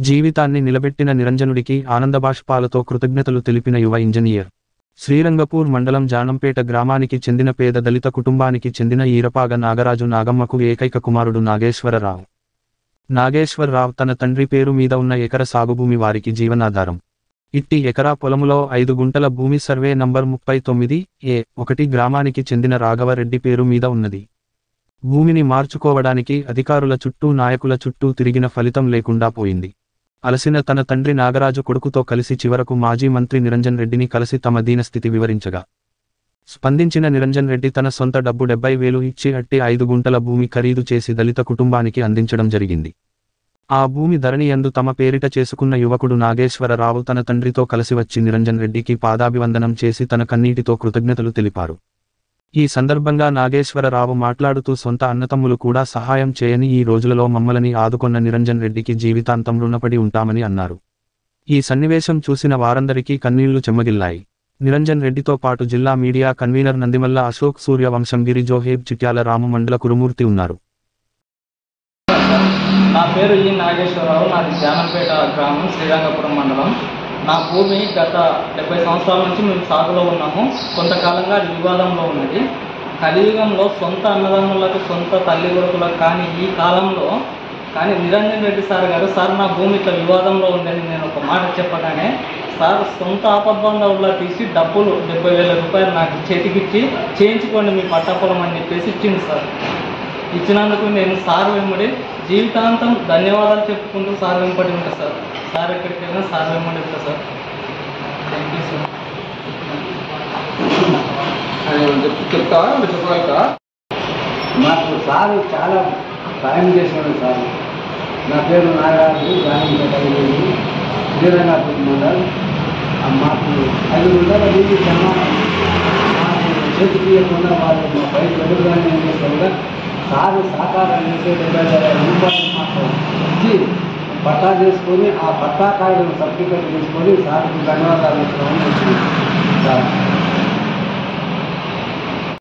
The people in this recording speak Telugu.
జీవితాన్ని నిలబెట్టిన నిరంజనుడికి ఆనందబాష్పాలతో కృతజ్ఞతలు తెలిపిన యువ ఇంజనీర్. శ్రీరంగపూర్ మండలం జానంపేట గ్రామానికి చెందిన పేద దళిత కుటుంబానికి చెందిన ఈరపాగ నాగరాజు నాగమ్మకు ఏకైక కుమారుడు నాగేశ్వరరావు. నాగేశ్వరరావు తన తండ్రి పేరు మీద ఉన్న ఎకర సాగుభూమి వారికి జీవనాధారం. ఇట్టి ఎకరా పొలములో 5 గుంటల భూమి సర్వే నంబర్ 39/1 గ్రామానికి చెందిన రాఘవరెడ్డి పేరు మీద ఉన్నది. భూమిని మార్చుకోవడానికి అధికారుల చుట్టూ నాయకుల చుట్టూ తిరిగిన ఫలితం లేకుండా పోయింది. అలసిన తన తండ్రి నాగరాజు కొడుకుతో కలిసి చివరకు మాజీ మంత్రి నిరంజన్ రెడ్డిని కలిసి తమ దీనస్థితి వివరించగా స్పందించిన నిరంజన్ రెడ్డి తన సొంత డబ్బు 70,000 ఇచ్చి అట్టి 5 గుంటల భూమి ఖరీదు చేసి దళిత కుటుంబానికి అందించడం జరిగింది. ఆ భూమి ధరణియందు తమ పేరిట చేసుకున్న యువకుడు నాగేశ్వరరావు తన తండ్రితో కలిసి వచ్చి నిరంజన్ రెడ్డికి పాదాభివందనం చేసి తన కన్నీటితో కృతజ్ఞతలు తెలిపారు. ఈ సందర్భంగా నాగేశ్వరరావు మాట్లాడుతూ సొంత అన్నతమ్ములు కూడా సహాయం చేయని ఈ రోజులలో మమ్మల్ని ఆదుకొన్న నిరంజన్ రెడ్డికి జీవితాంతం రుణపడి ఉంటామని అన్నారు. ఈ సన్నివేశం చూసిన వారందరికీ కన్నీళ్లు చెమ్మగిల్లాయి. నిరంజన్ రెడ్డితో పాటు జిల్లా మీడియా కన్వీనర్ నందిమల్ల అశోక్, సూర్యవంశం, గిరి జోహేబ్, చిట్యాల రాము, మండల కురుమూర్తి ఉన్నారు. నా పేరు ఈ నాగేశ్వరరావు. నాది జానంపేట గ్రామం, శ్రీరంగపురం మండలం. నా భూమి గత 70 సంవత్సరాల నుంచి మేము సాగులో ఉన్నాము. కొంతకాలంగా అది వివాదంలో ఉన్నది. కలియుగంలో సొంత అన్నదమ్ములకు, సొంత తల్లి కొడుకులకు కానీ ఈ కాలంలో కానీ నిరంజన్ రెడ్డి సార్ గారు, సార్ నా భూమి ఇట్లా వివాదంలో ఉందని నేను ఒక మాట చెప్పగానే సార్ సొంత ఆపద్బంధువుల్లో తీసి డబ్బులు 70,000 రూపాయలు నాకు చేతికిచ్చి చేయించుకోండి మీ పట్టాపొలం అని చెప్పేసి ఇచ్చింది సార్. ఇచ్చినందుకు నేను సార్ వెంబడి జీవితాంతం ధన్యవాదాలు చెప్పుకుంటూ సార్ వెంబడి ఉంటా సార్. సార్ ఎక్కడికి వెళ్ళినా సార్ వెంబడి ఉంటా సార్. Thank you sir. చెప్పగలుగుతా. మాకు సార్ చాలా సాయం చేశాడు సార్. నా పేరు నాగరాజు, శ్రీరంగపూర్ మండలం. మాకు 5 గుంటల భూమి సమానం మాకు చేతికి ఇవ్వకుండా వాళ్ళు మా బయట ఎదురుగానే ఏం చేస్తారు సారు సహకారం చేసే 70,000 రూపాయలు మాకు ఇచ్చి పట్టా చేసుకొని ఆ పట్టా కాగితం సర్టిఫికెట్ తీసుకొని సార్కి ధన్యవాదాలు ఇస్తామని వచ్చింది సార్.